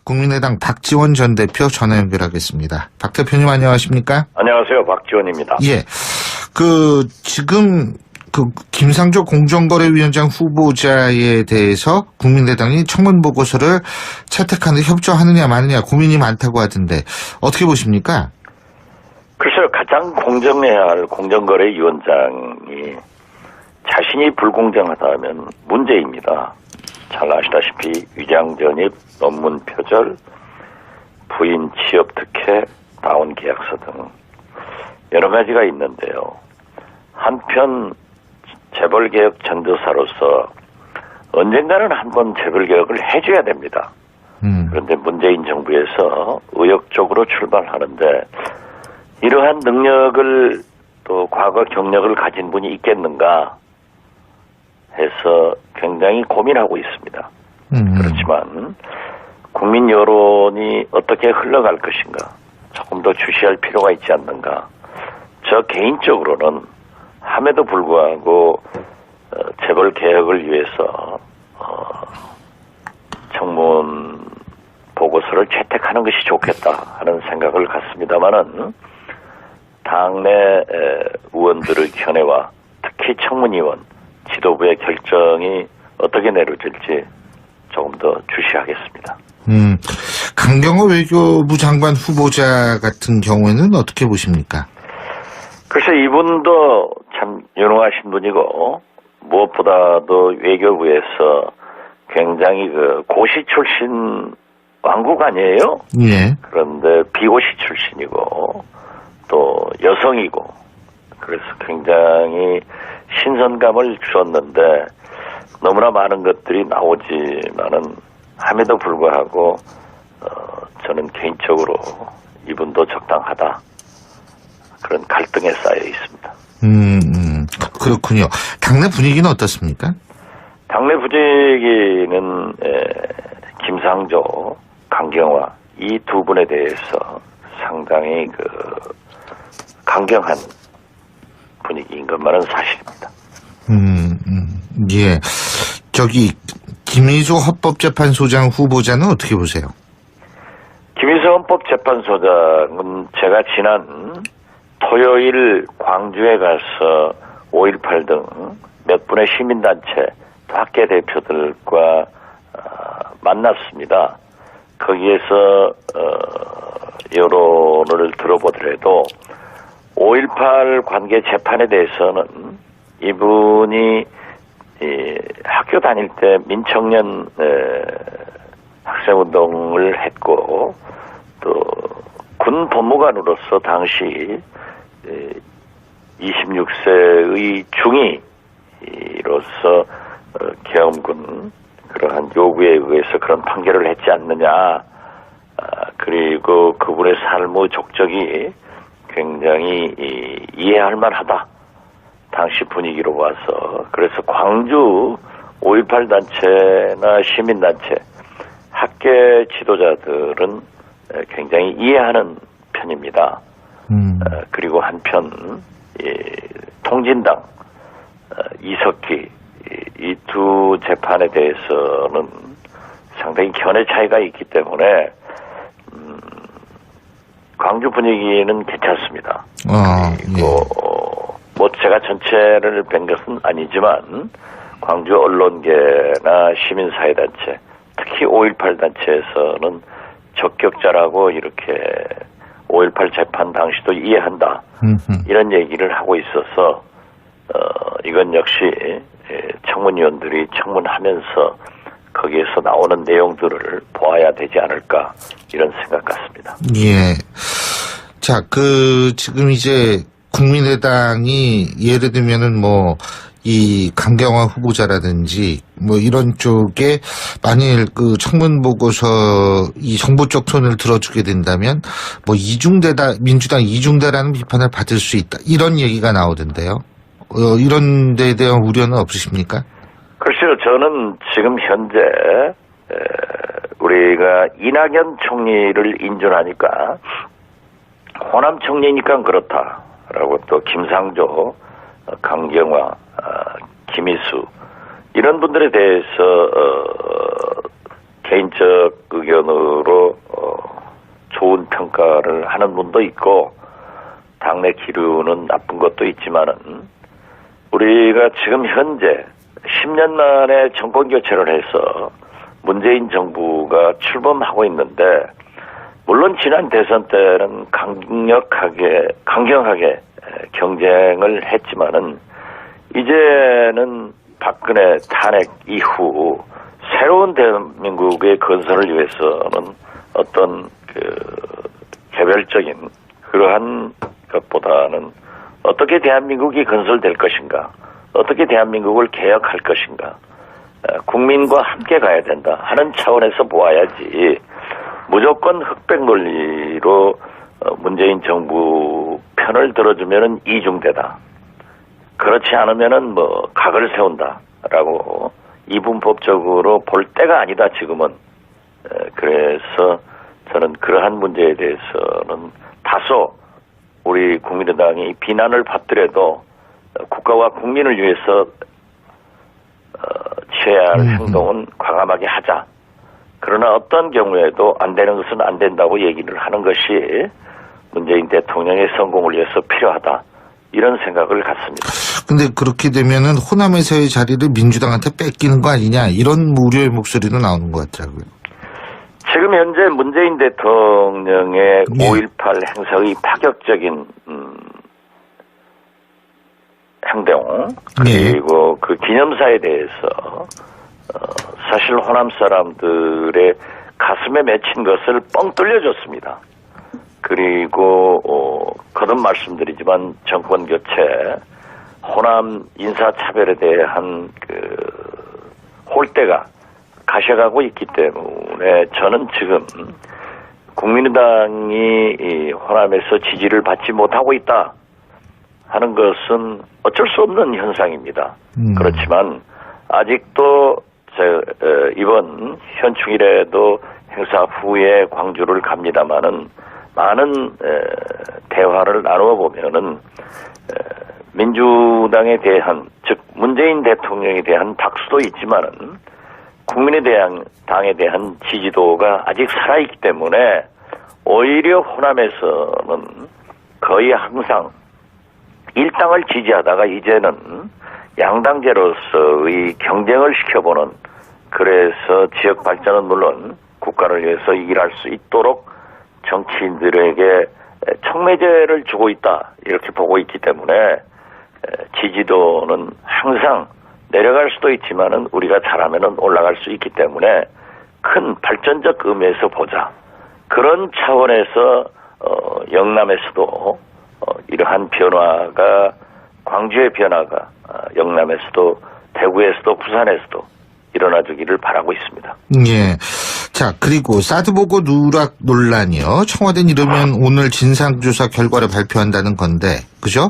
국민의당 박지원 전 대표 전화 연결하겠습니다. 박 대표님 안녕하십니까? 안녕하세요. 박지원입니다. 예. 지금 김상조 공정거래위원장 후보자에 대해서 국민의당이 청문 보고서를 채택하는 데 협조하느냐 마느냐 고민이 많다고 하던데 어떻게 보십니까? 글쎄요. 가장 공정해야 할 공정거래위원장이 자신이 불공정하다면 문제입니다. 잘 아시다시피 위장전입, 논문 표절, 부인 취업 특혜, 다운 계약서 등 여러 가지가 있는데요. 한편 재벌개혁 전도사로서 언젠가는 한번 재벌개혁을 해줘야 됩니다. 그런데 문재인 정부에서 의욕적으로 출발하는데 이러한 능력을 또 과거 경력을 가진 분이 있겠는가 해서 굉장히 고민하고 있습니다. 그렇지만 국민 여론이 어떻게 흘러갈 것인가 조금 더 주시할 필요가 있지 않는가. 저 개인적으로는 함에도 불구하고 재벌 개혁을 위해서 청문 보고서를 채택하는 것이 좋겠다 하는 생각을 갖습니다마는 당내 의원들의 견해와 특히 청문위원 지도부의 결정이 어떻게 내려질지 조금 더 주시하겠습니다. 강경호 외교부 장관 후보자 같은 경우에는 어떻게 보십니까? 글쎄 이분도 참 유능하신 분이고 무엇보다도 외교부에서 굉장히 고시 출신 왕국 아니에요? 예. 그런데 비고시 출신이고 또 여성이고 그래서 굉장히 신선감을 주었는데 너무나 많은 것들이 나오지만은 함에도 불구하고 저는 개인적으로 이분도 적당하다 그런 갈등에 쌓여 있습니다. 그렇군요. 당내 분위기는 어떻습니까? 당내 분위기는 김상조, 강경화 이 두 분에 대해서 상당히 강경한 분위기인 것만은 사실입니다. 예. 김희수 헌법재판소장 후보자는 어떻게 보세요? 김희수 헌법재판소장은 제가 지난 토요일 광주에 가서 5.18 등 몇 분의 시민단체, 학계 대표들과 만났습니다. 거기에서 여론을 들어보더라도 5.18 관계 재판에 대해서는 이분이 학교 다닐 때 민청년 학생운동을 했고 또 군 법무관으로서 당시 26세의 중위로서 계엄군 그러한 요구에 의해서 그런 판결을 했지 않느냐. 그리고 그분의 삶의 족적이 굉장히 이해할 만하다. 당시 분위기로 봐서. 그래서 광주 5.18 단체나 시민단체, 학계 지도자들은 굉장히 이해하는 편입니다. 그리고 한편 통진당 이석기 이 두 재판에 대해서는 상당히 견해 차이가 있기 때문에 광주 분위기는 괜찮습니다. 그리고 뭐 제가 전체를 뵌 것은 아니지만 광주 언론계나 시민사회단체 특히 5.18 단체에서는 적격자라고 이렇게 5.18 재판 당시도 이해한다 이런 얘기를 하고 있어서 이건 역시 청문위원들이 청문하면서 거기에서 나오는 내용들을 보아야 되지 않을까 이런 생각 같습니다. 예. 자, 지금 이제 국민의당이 예를 들면은 이 강경화 후보자라든지 이런 쪽에 만일 청문 보고서 이 정부 쪽 손을 들어주게 된다면 민주당 이중대라는 비판을 받을 수 있다. 이런 얘기가 나오던데요. 이런 데에 대한 우려는 없으십니까? 글쎄요, 저는 지금 현재 우리가 이낙연 총리를 인준하니까 호남 총리니까 그렇다라고 또 김상조, 강경화, 김희수 이런 분들에 대해서 개인적 의견으로 하는 분도 있고 당내 기류는 나쁜 것도 있지만은 우리가 지금 현재 10년 만에 정권 교체를 해서 문재인 정부가 출범하고 있는데 물론 지난 대선 때는 강경하게 경쟁을 했지만은 이제는 박근혜 탄핵 이후 새로운 대한민국의 건설을 위해서는 어떤 개별적인 그러한 것보다는 어떻게 대한민국이 건설될 것인가, 어떻게 대한민국을 개혁할 것인가, 국민과 함께 가야 된다 하는 차원에서 보아야지 무조건 흑백 논리로 문재인 정부 편을 들어주면은 이중대다. 그렇지 않으면은 각을 세운다라고 이분법적으로 볼 때가 아니다 지금은. 그래서 저는 그러한 문제에 대해서는 다소 우리 국민의당이 비난을 받더라도 국가와 국민을 위해서 취해야 할 행동은 과감하게 하자. 그러나 어떤 경우에도 안 되는 것은 안 된다고 얘기를 하는 것이 문재인 대통령의 성공을 위해서 필요하다. 이런 생각을 갖습니다. 근데 그렇게 되면은 호남에서의 자리를 민주당한테 뺏기는 거 아니냐 이런 우려의 목소리도 나오는 것 같더라고요. 지금 현재 문재인 대통령의 5.18 행사의 파격적인 행동 그리고 그 기념사에 대해서 사실 호남 사람들의 가슴에 맺힌 것을 뻥 뚫려줬습니다. 그리고 거듭 말씀드리지만 정권 교체, 호남 인사차별에 대한 홀대가 가셔가고 있기 때문에 저는 지금 국민의당이 호남에서 지지를 받지 못하고 있다 하는 것은 어쩔 수 없는 현상입니다. 그렇지만 아직도 이번 현충일에도 행사 후에 광주를 갑니다마는 많은 대화를 나누어 보면은 민주당에 대한 즉 문재인 대통령에 대한 박수도 있지만은 국민의당에 대한 지지도가 아직 살아있기 때문에 오히려 호남에서는 거의 항상 일당을 지지하다가 이제는 양당제로서의 경쟁을 시켜보는 그래서 지역 발전은 물론 국가를 위해서 일할 수 있도록 정치인들에게 촉매제를 주고 있다 이렇게 보고 있기 때문에 지지도는 항상 내려갈 수도 있지만은 우리가 잘하면은 올라갈 수 있기 때문에 큰 발전적 의미에서 보자. 그런 차원에서 영남에서도 이러한 변화가 광주의 변화가 영남에서도 대구에서도 부산에서도 일어나주기를 바라고 있습니다. 예. 자, 그리고 사드 보고 누락 논란이요. 청와대는 이러면 오늘 진상조사 결과를 발표한다는 건데, 그죠?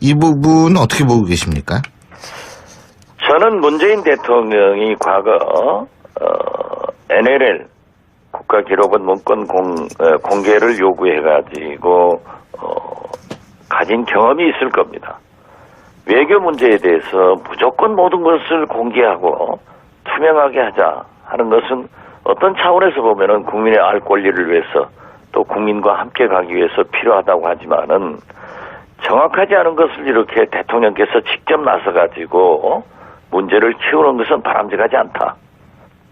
이 부분 어떻게 보고 계십니까? 저는 문재인 대통령이 과거 NLL 국가기록원 문건 공개를 요구해가지고 가진 경험이 있을 겁니다. 외교 문제에 대해서 무조건 모든 것을 공개하고 투명하게 하자 하는 것은 어떤 차원에서 보면은 국민의 알 권리를 위해서 또 국민과 함께 가기 위해서 필요하다고 하지만은 정확하지 않은 것을 이렇게 대통령께서 직접 나서가지고 문제를 키우는 것은 바람직하지 않다.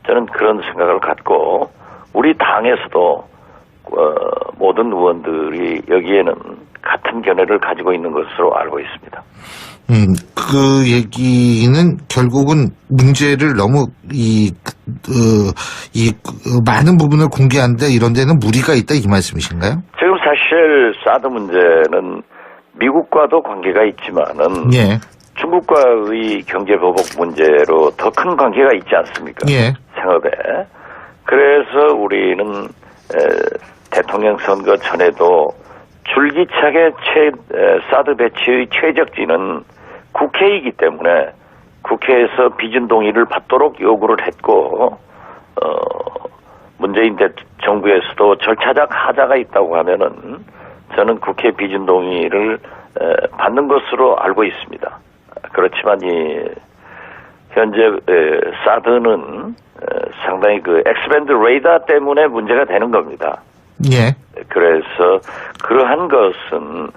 저는 그런 생각을 갖고 우리 당에서도 모든 의원들이 여기에는 같은 견해를 가지고 있는 것으로 알고 있습니다. 그 얘기는 결국은 문제를 너무 많은 부분을 공개한다 이런 데는 무리가 있다 이 말씀이신가요? 지금 사실 사드 문제는 미국과도 관계가 있지만은 예. 중국과의 경제 보복 문제로 더 큰 관계가 있지 않습니까? 예. 생업에. 그래서 우리는 대통령 선거 전에도 줄기차게 사드 배치의 최적지는 국회이기 때문에 국회에서 비준 동의를 받도록 요구를 했고 문재인 정부에서도 절차적 하자가 있다고 하면은 저는 국회 비준 동의를 받는 것으로 알고 있습니다. 그렇지만 현재 사드는 상당히 그 엑스밴드 레이더 때문에 문제가 되는 겁니다. 예. 그래서 그러한 것은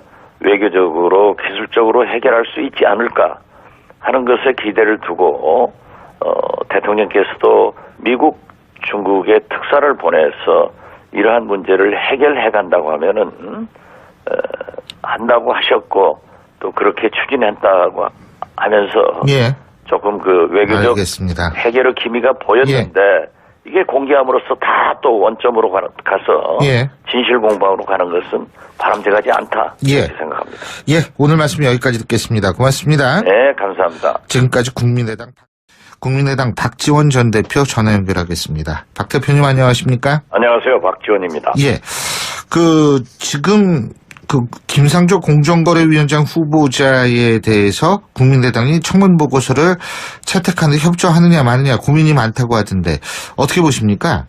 외교적으로 기술적으로 해결할 수 있지 않을까 하는 것에 기대를 두고 대통령께서도 미국, 중국에 특사를 보내서 이러한 문제를 해결해 간다고 하면은 한다고 하셨고 또 그렇게 추진했다고 하면서 예. 조금 그 외교적 알겠습니다. 해결의 기미가 보였는데 이게 공개함으로써 다 또 원점으로 가서 예. 진실 공방으로 가는 것은 바람직하지 않다 예. 이렇게 생각합니다. 예. 오늘 말씀 여기까지 듣겠습니다. 고맙습니다. 네, 감사합니다. 지금까지 국민의당 박지원 전 대표 전화 연결하겠습니다. 박 대표님 안녕하십니까? 안녕하세요, 박지원입니다. 예. 지금 김상조 공정거래위원장 후보자에 대해서 국민의당이 청문 보고서를 채택하는 데 협조하느냐 마느냐 고민이 많다고 하던데 어떻게 보십니까?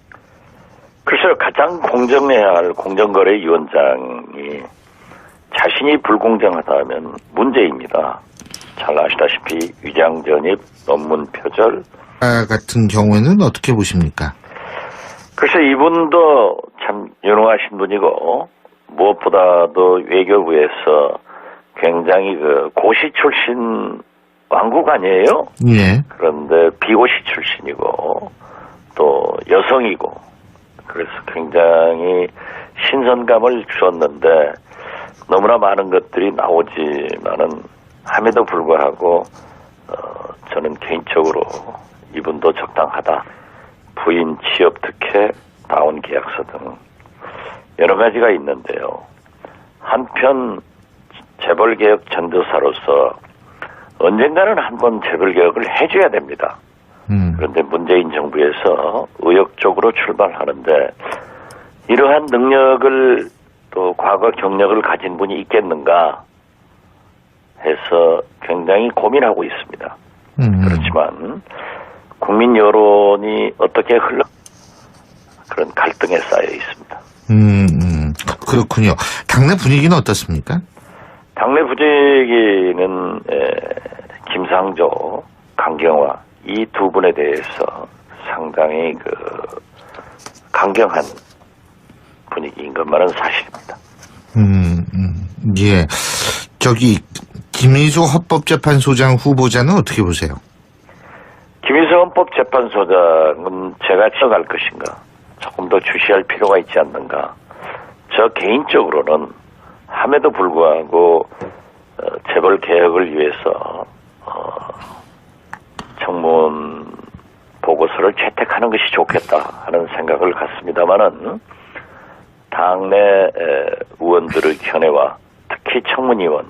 글쎄요, 가장 공정해야 할 공정거래위원장이 자신이 불공정하다면 문제입니다. 잘 아시다시피 위장전입, 논문 표절 같은 경우에는 어떻게 보십니까? 글쎄 이분도 참 유능하신 분이고 무엇보다도 외교부에서 굉장히 고시 출신 왕국 아니에요? 예. 그런데 비고시 출신이고 또 여성이고 그래서 굉장히 신선감을 주었는데 너무나 많은 것들이 나오지만은 함에도 불구하고 저는 개인적으로 이분도 적당하다. 부인 취업 특혜, 다운 계약서 등 여러 가지가 있는데요. 한편 재벌개혁 전도사로서 언젠가는 한번 재벌개혁을 해줘야 됩니다. 그런데 문재인 정부에서 의욕적으로 출발하는데 이러한 능력을 또 과거 경력을 가진 분이 있겠는가 해서 굉장히 고민하고 있습니다. 그렇지만 국민 여론이 어떻게 그런 갈등에 쌓여 있습니다. 그렇군요. 당내 분위기는 어떻습니까? 당내 분위기는 김상조, 강경화 이 두 분에 대해서 상당히 강경한 분위기인 것만은 사실입니다. 예. 김희수 헌법재판소장 후보자는 어떻게 보세요? 김희수 헌법재판소장은 제가 쳐갈 것인가 조금 더 주시할 필요가 있지 않는가. 저 개인적으로는 함에도 불구하고 재벌 개혁을 위해서 청문 보고서를 채택하는 것이 좋겠다 하는 생각을 갖습니다만은 당내 의원들의 견해와 특히 청문위원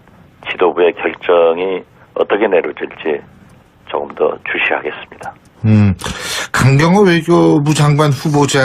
지도부의 결정이 어떻게 내려질지 조금 더 주시하겠습니다. 강경호 외교부 장관 후보자